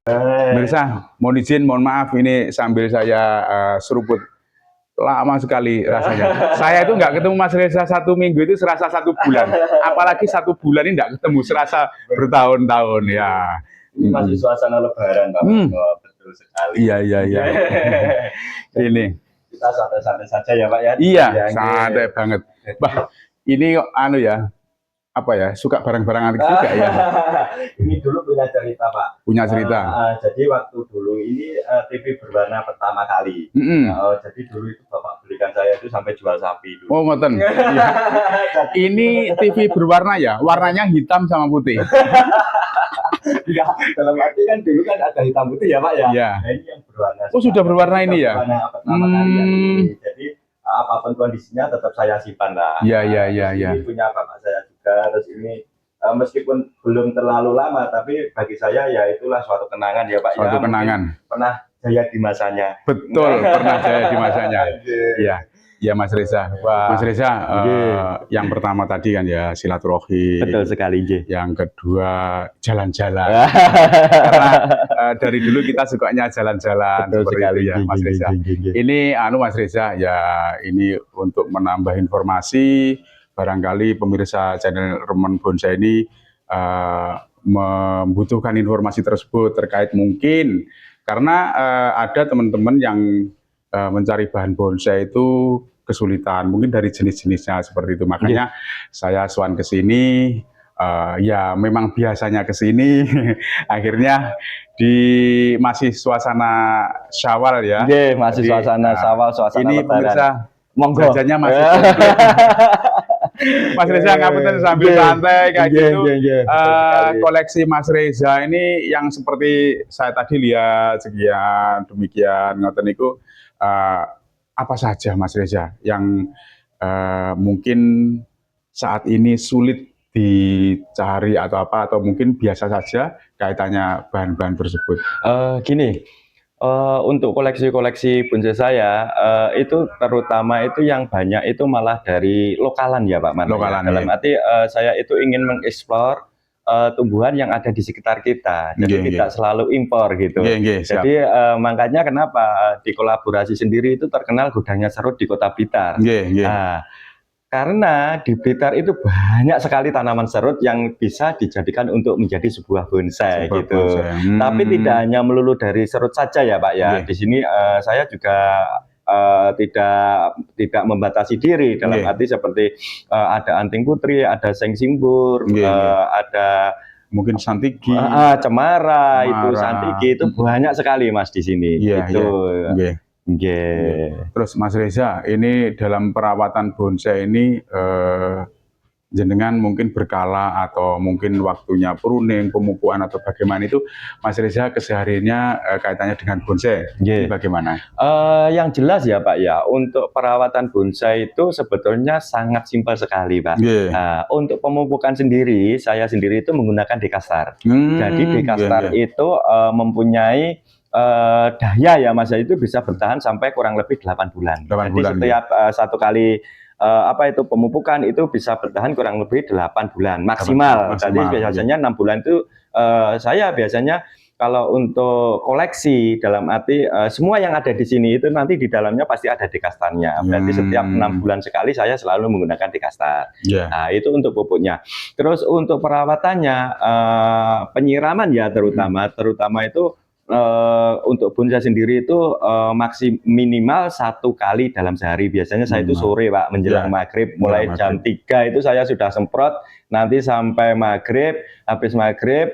Pemirsa, mohon maaf ini sambil saya seruput, lama sekali rasanya. Saya itu nggak ketemu Mas Reza 1 minggu itu serasa 1 bulan, apalagi 1 bulan ini nggak ketemu serasa bertahun-tahun ya. Ini masih suasana Lebaran, Pak. Oh, betul sekali. Iya. Ini kita santai-santai saja ya, Pak ya. Iya, santai banget. Bah, ini ya. Apa ya, suka barang-barang antik juga ya. Ini dulu punya cerita, Pak. Punya cerita. Jadi waktu dulu ini TV berwarna pertama kali. Jadi dulu itu Bapak belikan saya itu sampai jual sapi dulu. Oh, ngoten. Iya. Ini TV berwarna ya, warnanya hitam sama putih. Ya, dalam arti kan dulu kan ada hitam putih ya, Pak ya. Iya. Nah, ini yang berwarna. Oh, sudah berwarna ini ya. Berwarna pertama kali ini. Jadi apapun kondisinya tetap saya simpan lah. Iya. Ini punya bapak saya juga. Terus ini meskipun belum terlalu lama, tapi bagi saya ya itulah suatu kenangan ya, Pak. Suatu kenangan. Pernah jaya di masanya. Betul, pernah jaya di masanya. Iya, Mas Reza. Wah, Mas Reza, yang pertama tadi kan ya silaturahmi. Betul sekali, Yang kedua jalan-jalan. Karena dari dulu kita sukanya jalan-jalan seperti itu ya, Mas Reza. Ini Mas Reza ya, ini untuk menambah informasi. Barangkali pemirsa channel Remen Bonsai ini membutuhkan informasi tersebut terkait mungkin karena ada teman-teman yang mencari bahan bonsai itu kesulitan, mungkin dari jenis-jenisnya seperti itu. Makanya saya swan ke sini, ya memang biasanya ke sini, akhirnya masih suasana Syawal ya. Masih suasana Syawal, suasana ini Lebaran. Pemirsa, monggo. Jajannya masih Mas Reza ngapain sambil santai kayak gitu. Koleksi Mas Reza ini yang seperti saya tadi lihat sekian demikian ngoten niku, apa saja Mas Reza yang mungkin saat ini sulit dicari atau apa, atau mungkin biasa saja kaitannya bahan-bahan tersebut? Untuk koleksi-koleksi bonsai saya itu terutama itu yang banyak itu malah dari lokalan ya, Pak Man. Lokalan, dalam arti saya itu ingin mengeksplor tumbuhan yang ada di sekitar kita, jadi tidak selalu impor gitu. Jadi makanya kenapa di kolaborasi sendiri itu terkenal gudangnya serut di Kota Blitar. Karena di Blitar itu banyak sekali tanaman serut yang bisa dijadikan untuk menjadi sebuah bonsai gitu. Tapi tidak hanya melulu dari serut saja ya, Pak ya. Di sini saya juga tidak membatasi diri dalam arti seperti ada anting putri, ada seng simbur, ada mungkin santigi, cemara, itu santigi itu banyak sekali Mas di sini. Terus Mas Reza, ini dalam perawatan bonsai ini jenengan mungkin berkala atau mungkin waktunya pruning, pemupukan atau bagaimana itu Mas Reza kesehariannya kaitannya dengan bonsai bagaimana? Yang jelas ya Pak ya, untuk perawatan bonsai itu sebetulnya sangat simpel sekali Pak. Untuk pemupukan sendiri, saya sendiri itu menggunakan dekastar. Jadi dekastar itu mempunyai daya ya Mas itu bisa bertahan sampai kurang lebih 8 bulan. Jadi setiap satu kali pemupukan itu bisa bertahan kurang lebih 8 bulan maksimal. Jadi biasanya 6 bulan itu saya biasanya kalau untuk koleksi dalam arti semua yang ada di sini itu nanti di dalamnya pasti ada dekastarnya. Berarti setiap 6 bulan sekali saya selalu menggunakan dekastar. Nah, itu untuk pupuknya. Terus untuk perawatannya penyiraman ya terutama itu untuk bonsai sendiri itu minimal 1 kali dalam sehari. Biasanya saya itu sore Pak, menjelang maghrib, mulai jam 3 itu saya sudah semprot, nanti sampai maghrib, habis maghrib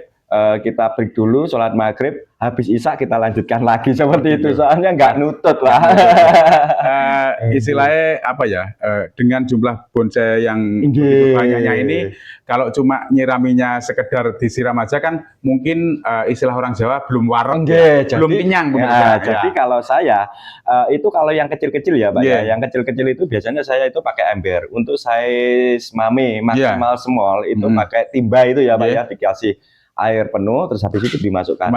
kita break dulu, sholat maghrib, habis isya kita lanjutkan lagi seperti itu, soalnya nggak nutut lah. Istilahnya apa ya, dengan jumlah bonsai yang begitu banyaknya ini, kalau cuma nyiraminya sekedar disiram aja kan mungkin istilah orang Jawa belum wareng, belum kenyang. Jadi kalau saya itu kalau yang kecil-kecil ya Pak ya, yang kecil-kecil itu biasanya saya itu pakai ember. Untuk size mame maksimal small itu pakai timba itu ya Pak ya, dikasih air penuh, terus habis itu dimasukkan.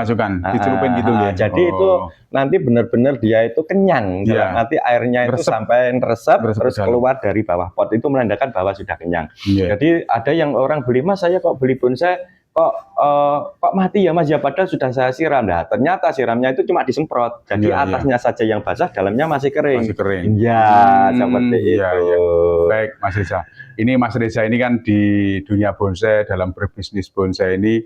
Dicelupin gitu ya. Jadi itu nanti benar-benar dia itu kenyang. Nanti airnya itu sampai meresap terus keluar dari bawah pot, itu menandakan bahwa sudah kenyang. Jadi ada yang orang beli, Mas saya kok beli bonsai kok mati ya Mas ya, padahal sudah saya siram. Nah ternyata siramnya itu cuma disemprot, jadi atasnya saja yang basah, dalamnya masih kering. Ya seperti itu. Baik Mas Reza, ini Mas Reza ini kan di dunia bonsai, dalam berbisnis bonsai ini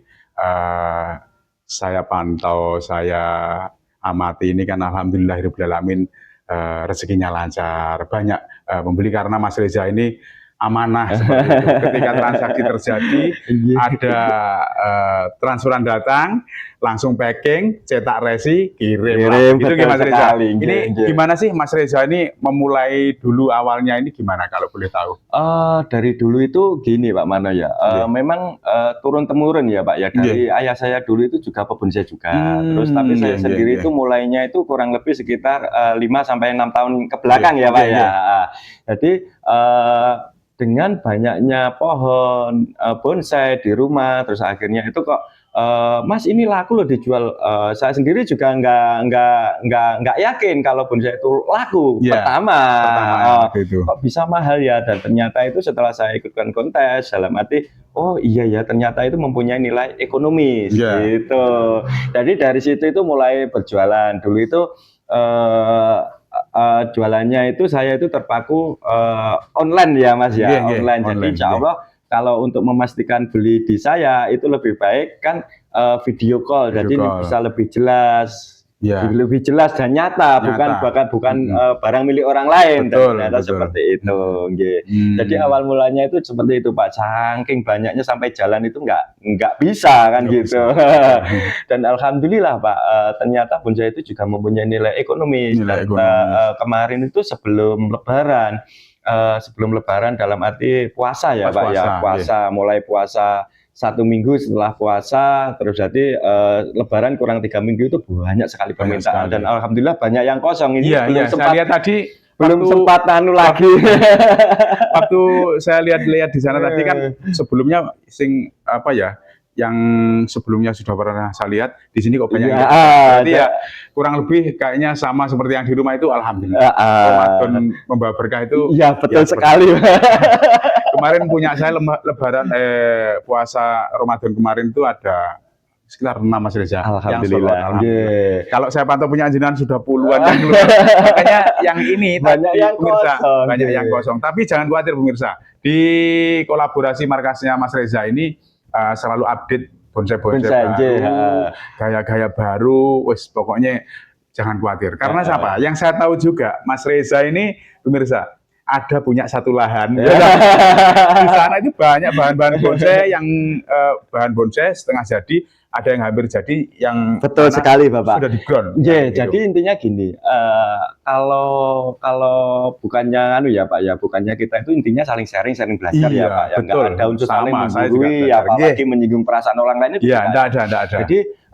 saya pantau, saya amati ini kan alhamdulillahirobbilalamin, rezekinya lancar, banyak membeli karena Mas Reza ini amanah seperti itu. Ketika transaksi terjadi, ada transferan datang, langsung packing, cetak resi, kirim. Itu gimana Mas Reza? Ini gimana sih Mas Reza ini memulai dulu awalnya ini gimana kalau boleh tahu? Dari dulu itu gini Pak Mano ya, memang turun temurun ya Pak ya, dari ayah saya dulu itu juga pebonsai juga. Terus tapi saya sendiri itu mulainya itu kurang lebih sekitar 5-6 tahun ke belakang ya Pak ya. Jadi dengan banyaknya pohon bonsai di rumah, terus akhirnya itu kok Mas ini laku loh dijual. Saya sendiri juga nggak yakin kalau bonsai itu laku. Pertama kok bisa mahal ya, dan ternyata itu setelah saya ikutkan kontes, dalam arti oh iya ya ternyata itu mempunyai nilai ekonomis gitu. Jadi dari situ itu mulai berjualan. Dulu itu jualannya itu saya itu terpaku online ya Mas ya, online. Jadi insya Allah kalau untuk memastikan beli di saya itu lebih baik kan video call, jadi ini bisa lebih jelas, lebih jelas dan nyata. bukan barang milik orang lain. Ternyata seperti itu. Jadi awal mulanya itu seperti itu Pak, saking banyaknya sampai jalan itu nggak bisa kan gitu. Dan alhamdulillah Pak, ternyata bonsai itu juga mempunyai nilai ekonomis. Kemarin itu sebelum Lebaran dalam arti puasa ya Pak ya, mulai puasa 1 minggu setelah puasa, terus jadi Lebaran kurang 3 minggu itu banyak sekali permintaan, dan alhamdulillah banyak yang kosong. Ini belum sempat, saya lihat tadi belum sempat lagi. Waktu saya lihat di sana tadi kan sebelumnya yang sebelumnya sudah pernah saya lihat, di sini kok banyak. Berarti ya kurang lebih kayaknya sama seperti yang di rumah itu, alhamdulillah. Ramadan membawa berkah itu. Iya betul sekali. Kemarin punya saya Lebaran puasa Ramadan kemarin itu ada sekitar 6 Mas Reza. Alhamdulillah. Kalau saya pantau punya jenengan sudah puluhan yang keluar. Makanya yang ini banyak yang pemirsa, banyak yang kosong. Tapi jangan khawatir pemirsa. Di kolaborasi markasnya Mas Reza ini selalu update bonsai-bonsai baru, gaya-gaya baru, pokoknya jangan khawatir. Karena siapa? Yang saya tahu juga, Mas Reza ini pemirsa ada punya satu lahan. Di sana itu banyak bahan-bahan bonsai, yang bahan bonsai setengah jadi, ada yang hampir jadi, yang betul sekali Bapak. Sudah di ground. Jadi intinya gini, kalau bukannya ya Pak ya, bukannya kita itu intinya saling sharing belajar ya Pak ya, nggak ada unsur saling menggurui ya, apalagi menyinggung perasaan orang lain itu. Enggak ada. Jadi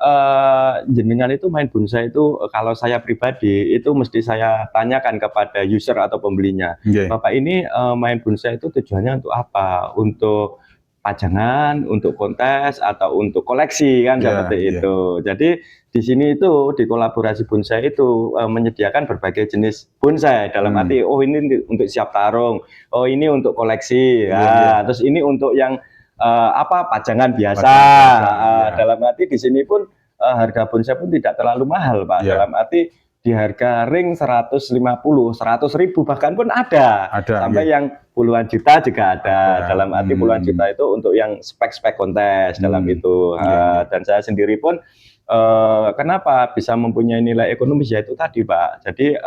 jenengan itu main bonsai itu, kalau saya pribadi itu mesti saya tanyakan kepada user atau pembelinya, Bapak ini main bonsai itu tujuannya untuk apa? Untuk pajangan, untuk kontes, atau untuk koleksi kan, seperti itu. Jadi di sini itu di kolaborasi bonsai itu menyediakan berbagai jenis bonsai, dalam arti oh ini untuk siap tarung, oh ini untuk koleksi, terus ini untuk yang pajangan biasa. Dalam arti di sini pun harga bonsai pun tidak terlalu mahal Pak, dalam arti di harga ring 150, 100.000 bahkan pun ada sampai yang puluhan juta juga ada. Dalam arti puluhan juta itu untuk yang spek kontes dalam itu. Dan saya sendiri pun kenapa bisa mempunyai nilai ekonomis, ya itu tadi Pak. Jadi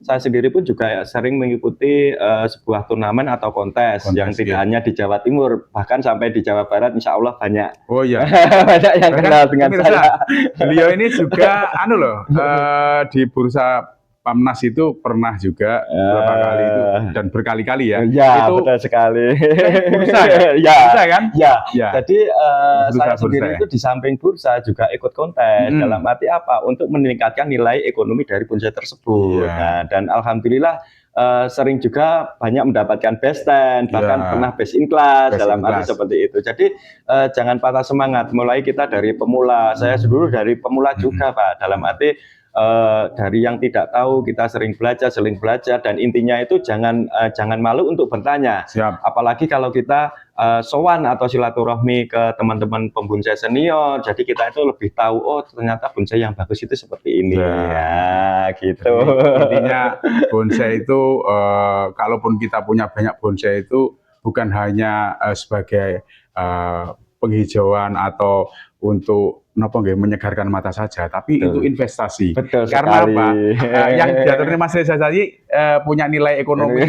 saya sendiri pun juga sering mengikuti sebuah turnamen atau kontes yang tidak hanya di Jawa Timur, bahkan sampai di Jawa Barat, insya Allah banyak. Banyak yang kenal dengan saya. Beliau ini juga di bursa Pamnas itu pernah juga beberapa kali itu, dan berkali-kali ya. Itu betul sekali. Bursa ya? Bursa kan? Ya. Jadi saya sendiri itu di samping bursa juga ikut kontes. Dalam arti apa? Untuk meningkatkan nilai ekonomi dari bonsai tersebut. Nah, dan alhamdulillah sering juga banyak mendapatkan best 10, bahkan pernah best in class dalam arti seperti itu. Jadi jangan patah semangat. Mulai kita dari pemula, saya dulu dari pemula juga Pak. Dalam arti dari yang tidak tahu kita sering belajar, dan intinya itu jangan malu untuk bertanya. Apalagi kalau kita sowan atau silaturahmi ke teman-teman pembonsai senior, jadi kita itu lebih tahu, oh ternyata bonsai yang bagus itu seperti ini. Ya, gitu. Jadi, intinya bonsai itu kalaupun kita punya banyak bonsai itu bukan hanya sebagai penghijauan atau untuk menyegarkan mata saja, tapi itu investasi. Betul Karena sekali. apa? Yang diaturnya Mas Reza tadi punya nilai ekonomi.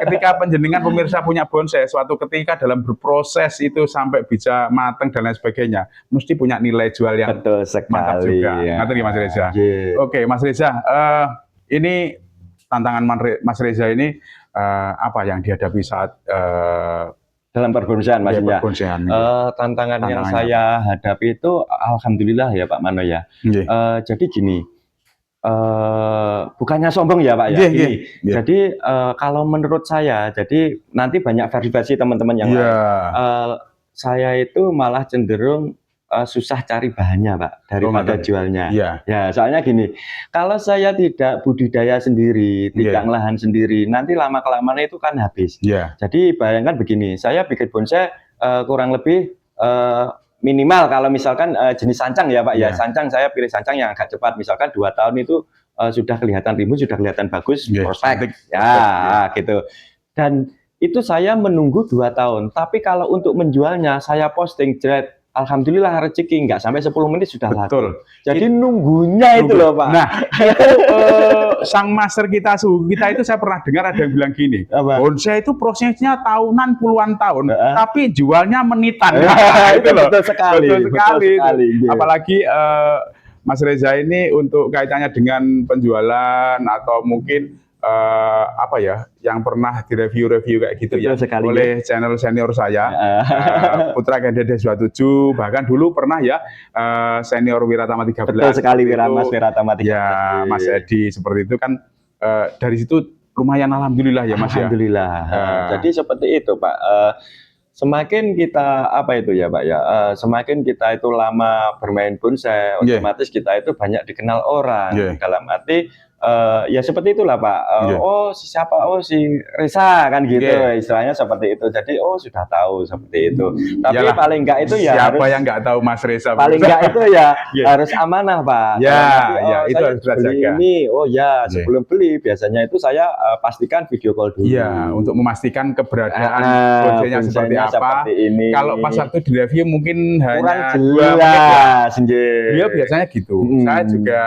Ketika penjenengan pemirsa punya bonsai, suatu ketika dalam berproses itu sampai bisa matang dan lain sebagainya, mesti punya nilai jual yang mantap juga. Ngerti Mas Reza? Oke, Mas Reza, ini tantangan Mas Reza ini apa yang dihadapi saat dalam perbonsaian maksudnya. Tantangan yang saya hadapi itu alhamdulillah ya Pak Mano ya. Jadi gini, bukannya sombong ya Pak ya. Jadi kalau menurut saya, jadi nanti banyak versi teman-teman yang lain. Saya itu malah cenderung susah cari bahannya Pak daripada jualnya. Ya soalnya gini, kalau saya tidak budidaya sendiri, tidak ngelahan sendiri, nanti lama-kelamaan itu kan habis. Jadi bayangkan begini, saya bikin bonsai kurang lebih minimal kalau misalkan jenis sancang ya Pak ya, sancang saya pilih sancang yang agak cepat, misalkan 2 tahun itu sudah kelihatan rimbun, sudah kelihatan bagus, perfect, gitu. Dan itu saya menunggu 2 tahun, tapi kalau untuk menjualnya saya posting alhamdulillah rezeki nggak sampai 10 menit sudah laku. Jadi nunggunya itu loh Pak. Nah, itu sang master kita itu saya pernah dengar ada yang bilang gini, bonsai itu prosesnya tahunan, puluhan tahun, tapi jualnya menitan. Itu loh. Betul sekali. Apalagi Mas Reza ini untuk kaitannya dengan penjualan atau mungkin apa ya, yang pernah direview kayak gitu oleh channel senior saya, Putra Kendedes 27, bahkan dulu pernah ya senior Wiratama 13. Betul sekali, Mas Wiratama 13. Ya, Mas Edi seperti itu kan, dari situ lumayan alhamdulillah ya Mas. Alhamdulillah. Jadi seperti itu Pak. Semakin kita Pak ya, semakin kita itu lama bermain bonsai, otomatis kita itu banyak dikenal orang. Dalam arti ya seperti itulah Pak. Oh si siapa? Oh si Reza kan gitu, istilahnya seperti itu. Jadi sudah tahu seperti itu. Tapi paling enggak itu ya siapa yang enggak tahu Mas Reza? Paling enggak itu ya harus amanah Pak. Itu harus dijaga. Sebelum beli biasanya itu saya pastikan video call dulu. Untuk memastikan keberadaan bonsainya seperti apa. Kalau pas waktu di review mungkin hanya 2 menit ya. Dia biasanya gitu. Saya juga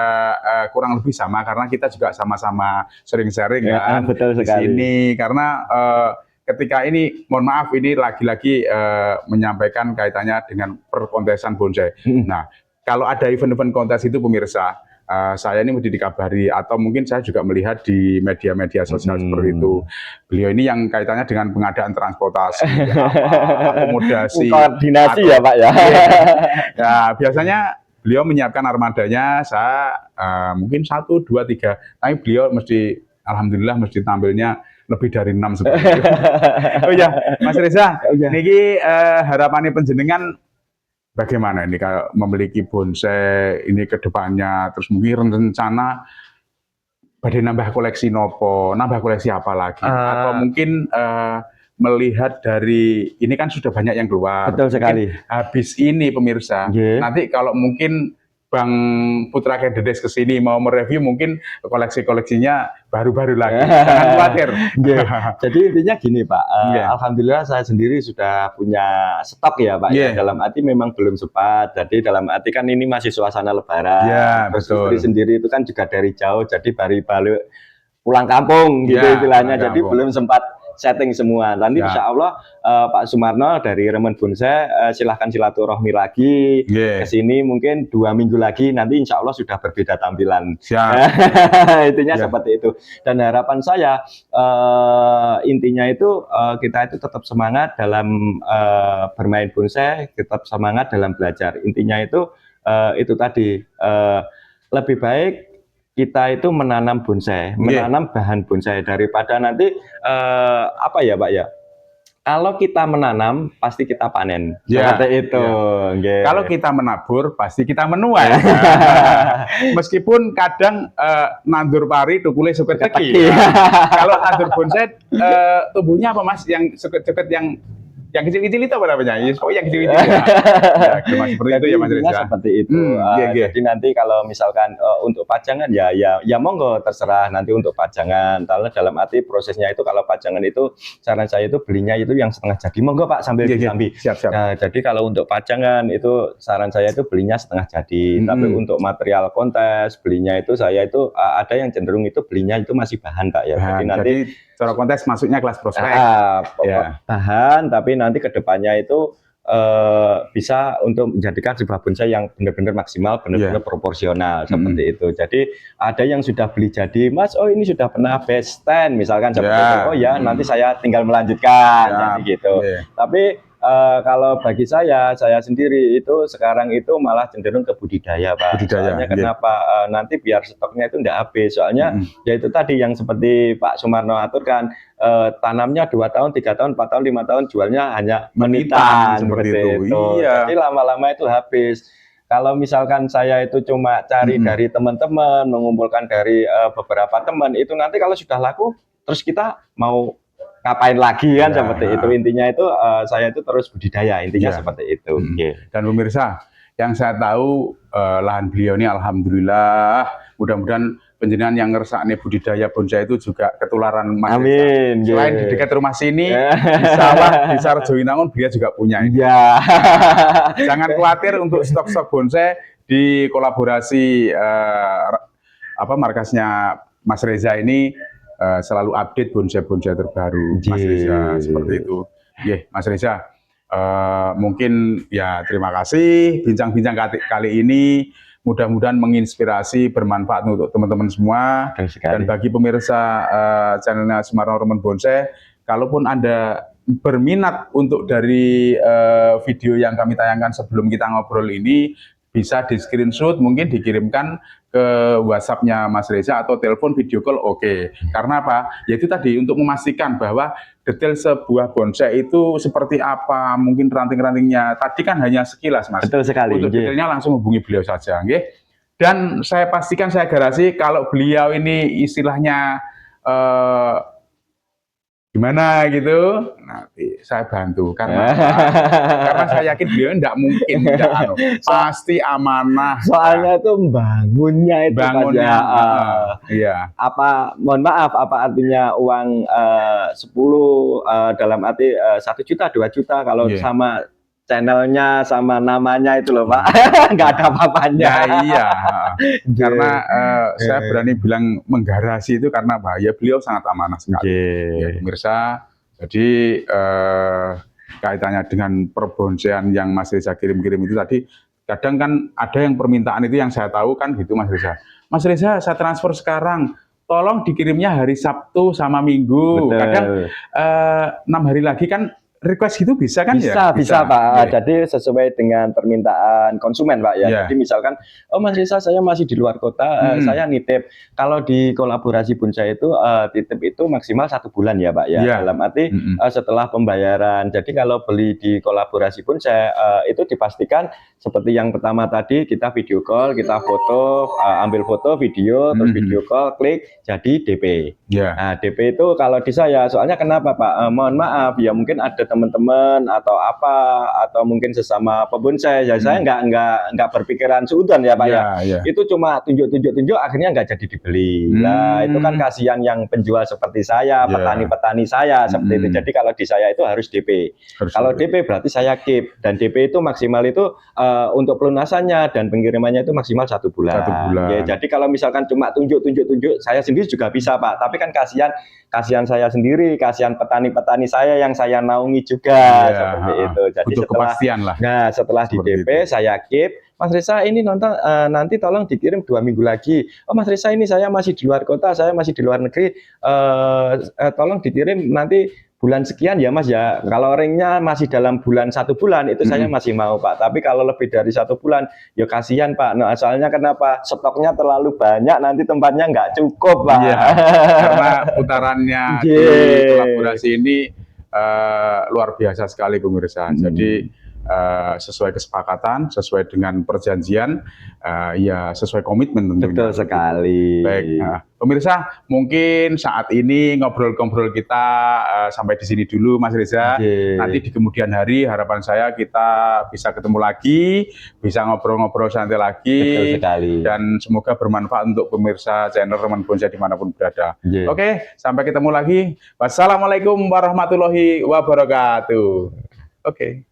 kurang lebih sama, karena kita juga sama-sama sering sharing kan di sini, karena ketika ini, mohon maaf ini lagi-lagi menyampaikan kaitannya dengan perkontesan bonsai. Nah, kalau ada event-event kontes itu pemirsa, saya ini mesti dikabari, atau mungkin saya juga melihat di media-media sosial seperti itu. Beliau ini yang kaitannya dengan pengadaan transportasi, akomodasi, koordinasi ya Pak ya. Ya biasanya beliau menyiapkan armadanya, saya mungkin 1, 2, 3, tapi beliau mesti alhamdulillah mesti tampilnya lebih dari 6 seperti itu. Oh ya, Mas Reza, niki harapannya penjenengan bagaimana ini kalau memiliki bonsai ini ke depannya, terus mungkin rencana badhe nambah koleksi nopo, nambah koleksi apa lagi, atau mungkin melihat dari ini kan sudah banyak yang keluar. Betul sekali. Habis ini pemirsa, nanti kalau mungkin Bang Putra Kendedes ke sini mau mereview, mungkin koleksi-koleksinya baru-baru lagi. Jangan khawatir. Jadi intinya gini Pak, alhamdulillah saya sendiri sudah punya stok ya Pak. Dalam arti memang belum sempat. Jadi dalam arti kan ini masih suasana Lebaran. Terus istri sendiri itu kan juga dari jauh, jadi baru pulang kampung gitu istilahnya. Jadi belum sempat setting semua. Nanti insya Allah Pak Sumarno dari Remen Bonsai silahkan silaturahmi lagi ke sini, mungkin 2 minggu lagi nanti insya Allah sudah berbeda tampilan. Intinya seperti itu. Dan harapan saya intinya itu kita itu tetap semangat dalam bermain bonsai, tetap semangat dalam belajar. Intinya itu tadi lebih baik kita itu menanam bonsai, menanam bahan bonsai daripada nanti apa ya Pak ya? Kalau kita menanam pasti kita panen. Seperti itu. Kalau kita menabur pasti kita menuai. Meskipun kadang nandur pari tukule suket teki. Kalau nandur bonsai tumbuhnya apa Mas? Yang suket-suket yang kecil-kecil itu apa namanya? Ya, yang kecil-kecil. Ya, seperti itu ya Mas Reza. Seperti itu. Jadi nanti kalau misalkan untuk pajangan ya monggo terserah nanti untuk pajangan. Kalau dalam arti prosesnya itu kalau pajangan itu saran saya itu belinya itu yang setengah jadi. Monggo Pak sambil disambi. Siap. Nah, jadi kalau untuk pajangan itu saran saya itu belinya setengah jadi. Tapi untuk material kontes belinya itu saya itu ada yang cenderung itu belinya itu masih bahan Pak ya. Jadi nanti secara kontes masuknya kelas prospek. Bahan, tapi nanti kedepannya itu bisa untuk menjadikan sebuah bonsai yang benar-benar maksimal, benar-benar proporsional seperti itu. Jadi ada yang sudah beli jadi, Mas, oh ini sudah pernah best 10 misalkan seperti itu. Oh ya, nanti saya tinggal melanjutkan, jadi gitu. Tapi kalau bagi saya sendiri itu sekarang itu malah cenderung ke budidaya Pak. Soalnya kenapa? Nanti biar stoknya itu tidak habis. Soalnya ya itu tadi yang seperti Pak Sumarno aturkan, tanamnya 2 tahun, 3 tahun, 4 tahun, 5 tahun, jualnya hanya menitan seperti itu. Jadi lama-lama itu habis. Kalau misalkan saya itu cuma cari dari teman-teman, mengumpulkan dari beberapa teman, itu nanti kalau sudah laku, terus kita mau ngapain lagi kan seperti itu. Intinya itu saya itu terus budidaya, intinya seperti itu. Dan pemirsa, yang saya tahu lahan beliau ini alhamdulillah, mudah-mudahan penjenengan yang ngersakne budidaya bonsai itu juga ketularan Mas. Amin. Selain di dekat rumah sini, di sawah di Sarjowinangun beliau juga punya. Jangan khawatir untuk stok-stok bonsai di kolaborasi markasnya Mas Reza ini. Selalu update bonsai-bonsai terbaru Mas Reza seperti itu. Mas Reza, mungkin ya terima kasih bincang-bincang kali ini. Mudah-mudahan menginspirasi, bermanfaat untuk teman-teman semua. Dan bagi pemirsa channelnya Sumarno Roman Bonsai, kalaupun Anda berminat untuk dari video yang kami tayangkan sebelum kita ngobrol ini, bisa di screenshot, mungkin dikirimkan ke WhatsApp-nya Mas Reza atau telepon video call Karena apa? Yaitu tadi untuk memastikan bahwa detail sebuah bonsai itu seperti apa, mungkin ranting-rantingnya. Tadi kan hanya sekilas Mas. Betul sekali. Untuk detailnya langsung hubungi beliau saja. Dan saya pastikan, saya garasi kalau beliau ini istilahnya gimana gitu, nanti saya bantu karena saya yakin beliau tidak mungkin pasti amanah. Soalnya itu bangunnya itu mohon maaf, apa artinya uang 10 dalam arti 1 juta 2 juta kalau sama channelnya sama namanya itu loh Pak, nggak ada apa-apanya. Karena saya berani bilang menggarasi itu karena bahaya beliau sangat amanah sekali. Pemirsa, jadi kaitannya dengan perbonsaian yang Mas Reza kirim-kirim itu tadi, kadang kan ada yang permintaan itu yang saya tahu kan gitu Mas Reza. Mas Reza, saya transfer sekarang, tolong dikirimnya hari Sabtu sama Minggu. Kadang 6 hari lagi kan. Request gitu bisa kan? Bisa Pak. Jadi sesuai dengan permintaan konsumen Pak ya. Jadi misalkan, oh Mas Reza saya masih di luar kota, saya nitip. Kalau di kolaborasi bonsai itu titip itu maksimal 1 bulan ya Pak ya. Dalam arti setelah pembayaran. Jadi kalau beli di kolaborasi bonsai itu dipastikan seperti yang pertama tadi, kita video call, kita foto, ambil foto, video, terus video call, klik, jadi DP. Nah DP itu kalau di saya, soalnya kenapa Pak? Mohon maaf ya, mungkin ada teman-teman atau apa, atau mungkin sesama pebonsai, saya nggak berpikiran suudon ya Pak Itu cuma tunjuk akhirnya nggak jadi dibeli. Nah itu kan kasihan yang penjual seperti saya, petani-petani saya seperti itu. Jadi kalau di saya itu harus DP. Kalau DP berarti saya keep, dan DP itu maksimal itu untuk pelunasannya dan pengirimannya itu maksimal 1 bulan. Jadi kalau misalkan cuma tunjuk, saya sendiri juga bisa Pak. Tapi kan kasihan saya sendiri, kasihan petani-petani saya yang saya naungi juga seperti itu. Jadi setelah di DP saya keep, Mas Reza ini nanti tolong dikirim 2 minggu lagi. Oh Mas Reza ini saya masih di luar kota, saya masih di luar negeri, tolong dikirim nanti bulan sekian ya Mas ya, kalau ringnya masih dalam bulan 1 bulan itu saya masih mau Pak, tapi kalau lebih dari 1 bulan ya kasihan Pak. Nah soalnya kenapa, stoknya terlalu banyak nanti tempatnya nggak cukup Pak. Iya, karena putarannya di kolaborasi ini luar biasa sekali pemirsa. Jadi sesuai kesepakatan, sesuai dengan perjanjian, ya sesuai komitmen tentunya. Betul sekali. Baik, pemirsa, mungkin saat ini ngobrol-ngobrol kita sampai di sini dulu, Mas Reza. Nanti di kemudian hari harapan saya kita bisa ketemu lagi, bisa ngobrol-ngobrol santai lagi. Betul sekali. Dan semoga bermanfaat untuk pemirsa channel Reman Bonsai dimanapun berada. Oke, sampai ketemu lagi. Wassalamualaikum warahmatullahi wabarakatuh. Oke.